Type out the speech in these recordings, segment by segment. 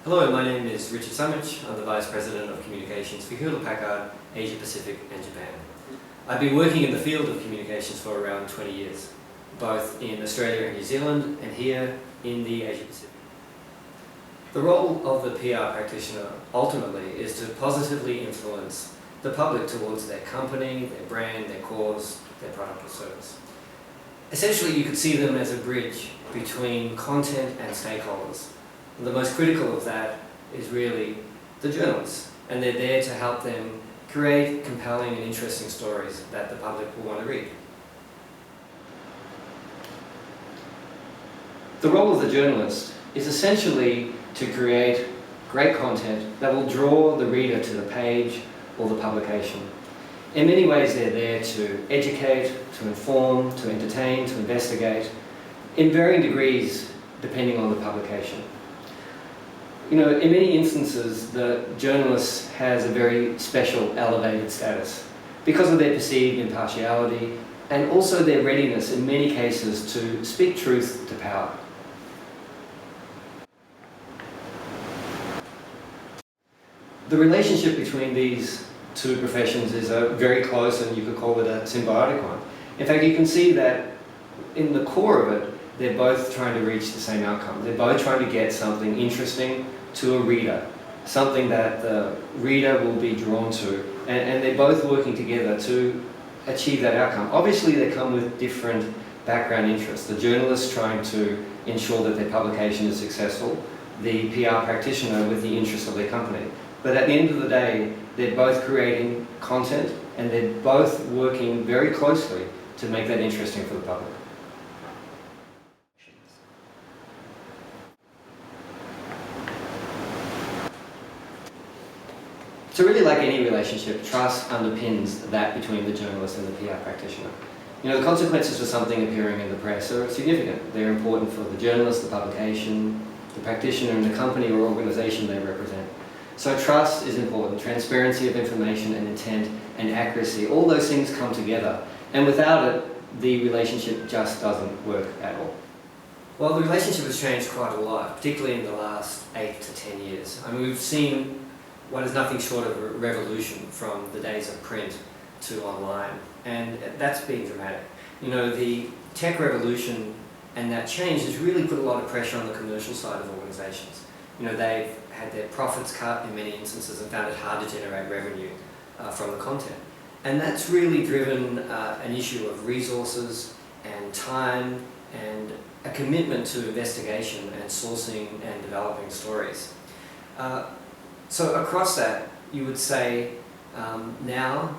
Hello, my name is Richard Sumich. I'm the Vice President of Communications for Hewlett-Packard, Asia Pacific and Japan. I've been working in the field of communications for around 20 years, both in Australia and New Zealand and here in the Asia Pacific. The role of the PR practitioner ultimately is to positively influence the public towards their company, their brand, their cause, their product or service. Essentially, you could see them as a bridge between content and stakeholders. And the most critical of that is really the journalists, and they're there to help them create compelling and interesting stories that the public will want to read. The role of the journalist is essentially to create great content that will draw the reader to the page or the publication. In many ways, they're there to educate, to inform, to entertain, to investigate, in varying degrees depending on the publication. You know, in many instances, the journalist has a very special, elevated status because of their perceived impartiality and also their readiness in many cases to speak truth to power. The relationship between these two professions is a very close, and you could call it a symbiotic one. In fact, you can see that in the core of it, they're both trying to reach the same outcome. They're both trying to get something interesting to a reader, something that the reader will be drawn to, and they're both working together to achieve that outcome. Obviously, they come with different background interests. The journalist trying to ensure that their publication is successful, the PR practitioner with the interest of their company. But at the end of the day, they're both creating content and they're both working very closely to make that interesting for the public. So really, like any relationship, trust underpins that between the journalist and the PR practitioner. You know, the consequences for something appearing in the press are significant. They're important for the journalist, the publication, the practitioner, and the company or organization they represent. So trust is important. Transparency of information and intent and accuracy, all those things come together. And without it, the relationship just doesn't work at all. Well, the relationship has changed quite a lot, particularly in the last 8 to 10 years. I mean, we've seen what is nothing short of a revolution from the days of print to online, and that's been dramatic. You know, the tech revolution and that change has really put a lot of pressure on the commercial side of organizations. You know, they've had their profits cut in many instances and found it hard to generate revenue from the content. And that's really driven an issue of resources and time and a commitment to investigation and sourcing and developing stories. So across that, you would say now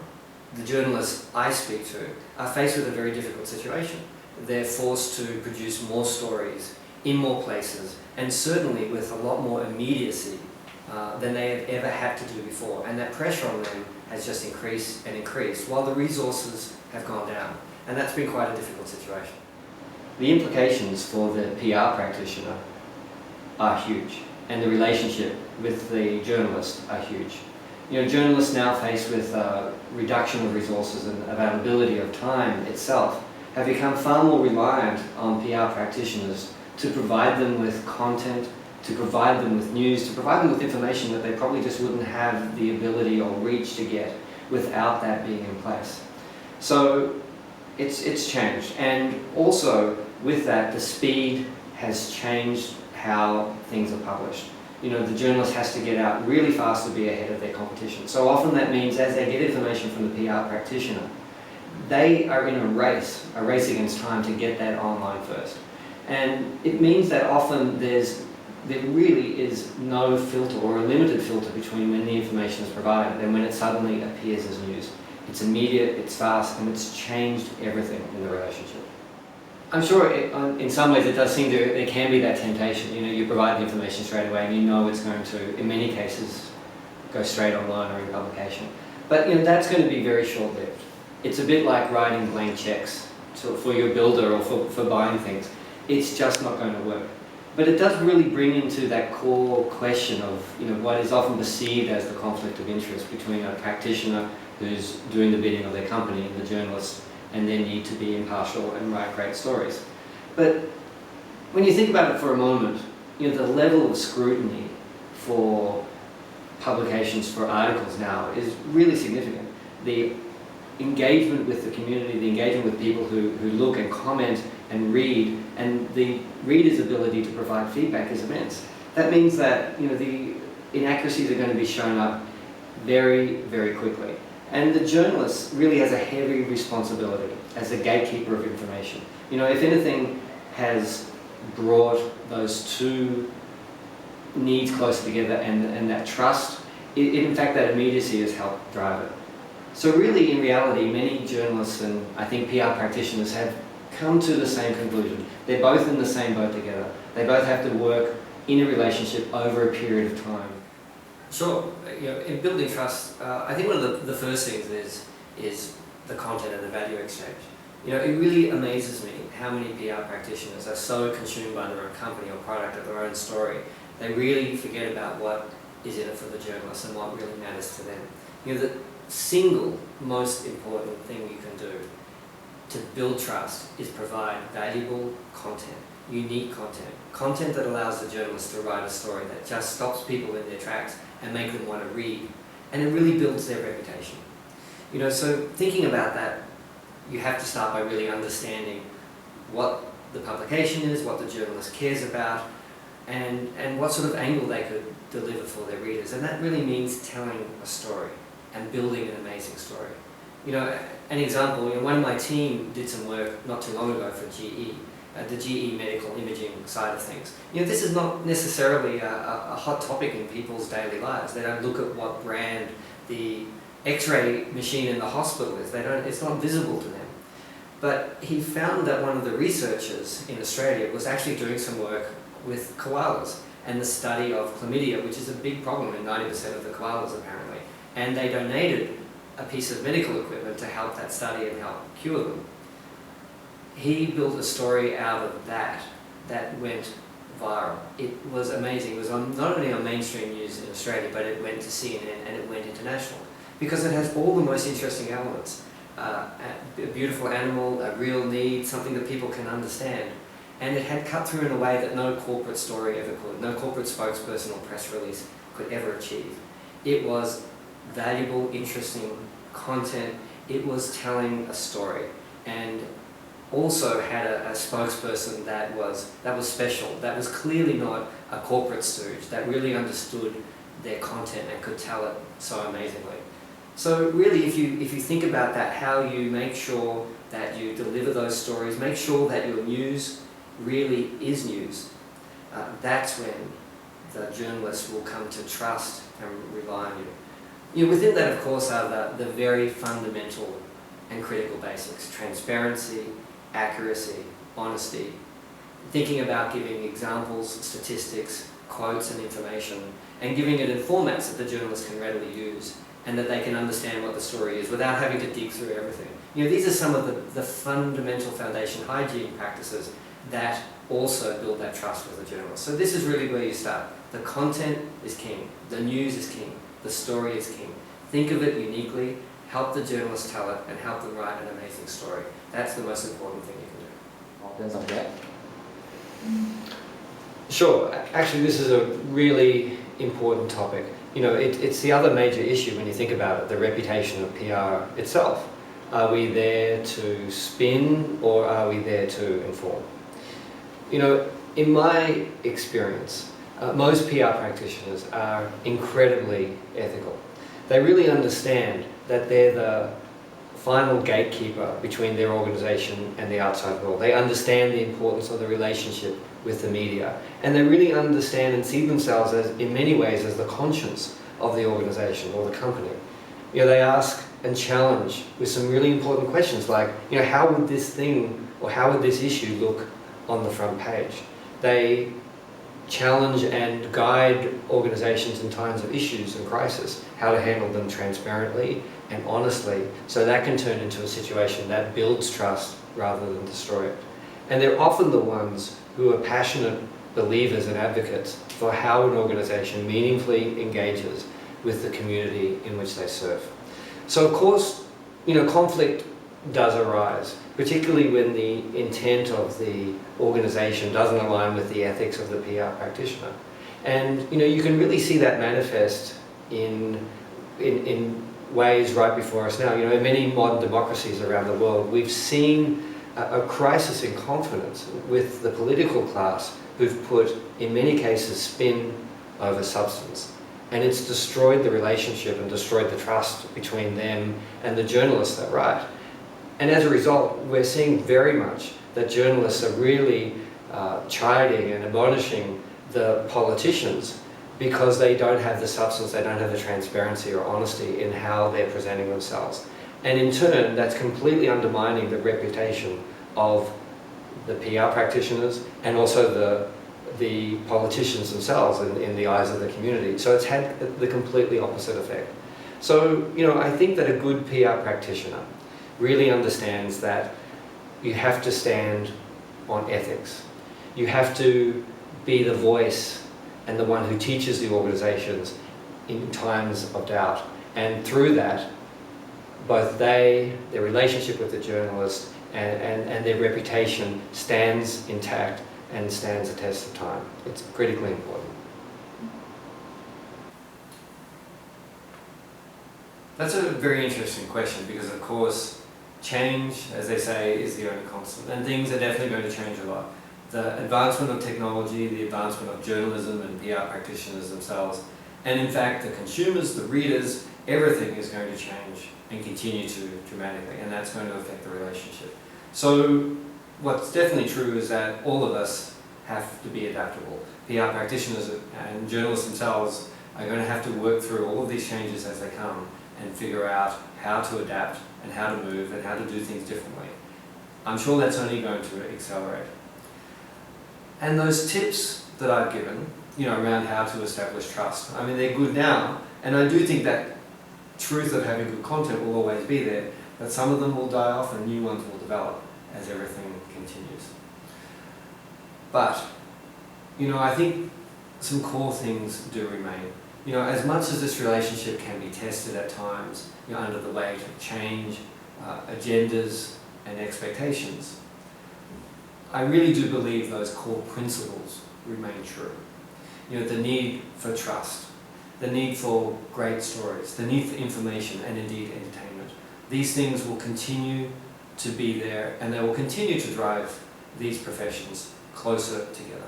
the journalists I speak to are faced with a very difficult situation. They're forced to produce more stories in more places, and certainly with a lot more immediacy than they have ever had to do before. And that pressure on them has just increased and increased, while the resources have gone down. And that's been quite a difficult situation. The implications for the PR practitioner are huge, and the relationship with the journalist are huge. You know, journalists now faced with reduction of resources and availability of time itself have become far more reliant on PR practitioners to provide them with content, to provide them with news, to provide them with information that they probably just wouldn't have the ability or reach to get without that being in place. So it's changed. And also with that, the speed has changed how things are published. You know, the journalist has to get out really fast to be ahead of their competition. So often that means as they get information from the PR practitioner, they are in a race against time to get that online first. And it means that often there really is no filter or a limited filter between when the information is provided and when it suddenly appears as news. It's immediate, it's fast, and it's changed everything in the relationship. I'm sure in some ways there can be that temptation. You know, you provide the information straight away and you know it's going to, in many cases, go straight online or in publication. But you know, that's going to be very short-lived. It's a bit like writing blank checks for your builder or for buying things. It's just not going to work. But it does really bring into that core question of, you know, what is often perceived as the conflict of interest between a practitioner who's doing the bidding of their company and the journalist and their need to be impartial and write great stories. But when you think about it for a moment, you know, the level of scrutiny for publications for articles now is really significant. The engagement with the community, the engagement with people who look and comment and read, and the reader's ability to provide feedback is immense. That means that the inaccuracies are going to be shown up very, very quickly. And the journalist really has a heavy responsibility as a gatekeeper of information. If anything has brought those two needs closer together and that trust, in fact that immediacy has helped drive it. So really, in reality, many journalists and I think PR practitioners have come to the same conclusion. They're both in the same boat together. They both have to work in a relationship over a period of time. Sure, in building trust, I think one of the first things is the content and the value exchange. It really amazes me how many PR practitioners are so consumed by their own company or product or their own story, they really forget about what is in it for the journalists and what really matters to them. The single most important thing you can do to build trust is provide valuable content, unique content that allows the journalist to write a story that just stops people in their tracks and make them want to read, and it really builds their reputation. So thinking about that, you have to start by really understanding what the publication is, what the journalist cares about, and what sort of angle they could deliver for their readers. And that really means telling a story and building an amazing story. An example, one of my team did some work not too long ago for GE, the GE medical imaging side of things. This is not necessarily a hot topic in people's daily lives. They don't look at what brand the X-ray machine in the hospital is. It's not visible to them. But he found that one of the researchers in Australia was actually doing some work with koalas and the study of chlamydia, which is a big problem in 90% of the koalas apparently. And they donated a piece of medical equipment to help that study and help cure them. He built a story out of that went viral. It was amazing. It was not only on mainstream news in Australia, but it went to CNN and it went international because it has all the most interesting elements. A beautiful animal, a real need, something that people can understand. And it had cut through in a way that no corporate story ever could, no corporate spokesperson or press release could ever achieve. It was valuable, interesting content. It was telling a story, and also had a spokesperson that was special, that was clearly not a corporate stooge, that really understood their content and could tell it so amazingly. So really, if you think about that, how you make sure that you deliver those stories, make sure that your news really is news, that's when the journalists will come to trust and rely on you. Within that, of course, are the very fundamental and critical basics: transparency, accuracy, honesty, thinking about giving examples, statistics, quotes and information, and giving it in formats that the journalists can readily use and that they can understand what the story is without having to dig through everything. These are some of the fundamental foundation hygiene practices that also build that trust with the journalist. So this is really where you start. The content is king, the news is king, the story is king. Think of it uniquely, help the journalist tell it, and help them write an amazing story. That's the most important thing you can do. Sure, actually this is a really important topic. It's the other major issue when you think about it, the reputation of PR itself. Are we there to spin or are we there to inform? In my experience, most PR practitioners are incredibly ethical. They really understand that they're the final gatekeeper between their organisation and the outside world. They understand the importance of the relationship with the media, and they really understand and see themselves as, in many ways, as the conscience of the organisation or the company. They ask and challenge with some really important questions like, how would this thing or how would this issue look on the front page? They challenge and guide organisations in times of issues and crisis, how to handle them transparently and honestly, so that can turn into a situation that builds trust rather than destroy it. And they're often the ones who are passionate believers and advocates for how an organisation meaningfully engages with the community in which they serve. So of course, conflict does arise, particularly when the intent of the organisation doesn't align with the ethics of the PR practitioner. And you can really see that manifest in ways right before us now. In many modern democracies around the world, we've seen a crisis in confidence with the political class, who've put, in many cases, spin over substance. And it's destroyed the relationship and destroyed the trust between them and the journalists that write. And as a result, we're seeing very much that journalists are really chiding and admonishing the politicians because they don't have the substance, they don't have the transparency or honesty in how they're presenting themselves. And in turn, that's completely undermining the reputation of the PR practitioners and also the politicians themselves in the eyes of the community. So it's had the completely opposite effect. So, I think that a good PR practitioner really understands that you have to stand on ethics. You have to be the voice and the one who teaches the organizations in times of doubt. And through that, both their relationship with the journalist and their reputation stands intact and stands the test of time. It's critically important. That's a very interesting question because, of course, change, as they say, is the only constant, and things are definitely going to change a lot. The advancement of technology, the advancement of journalism and PR practitioners themselves, and in fact the consumers, the readers, everything is going to change and continue to dramatically, and that's going to affect the relationship. So what's definitely true is that all of us have to be adaptable. PR practitioners and journalists themselves are going to have to work through all of these changes as they come and figure out how to adapt and how to move and how to do things differently. I'm sure that's only going to accelerate. And those tips that I've given, around how to establish trust, I mean, they're good now, and I do think that truth of having good content will always be there, but some of them will die off and new ones will develop as everything continues. But, I think some core things do remain. As much as this relationship can be tested at times, under the weight of change, agendas and expectations, I really do believe those core principles remain true. The need for trust, the need for great stories, the need for information and indeed entertainment. These things will continue to be there and they will continue to drive these professions closer together.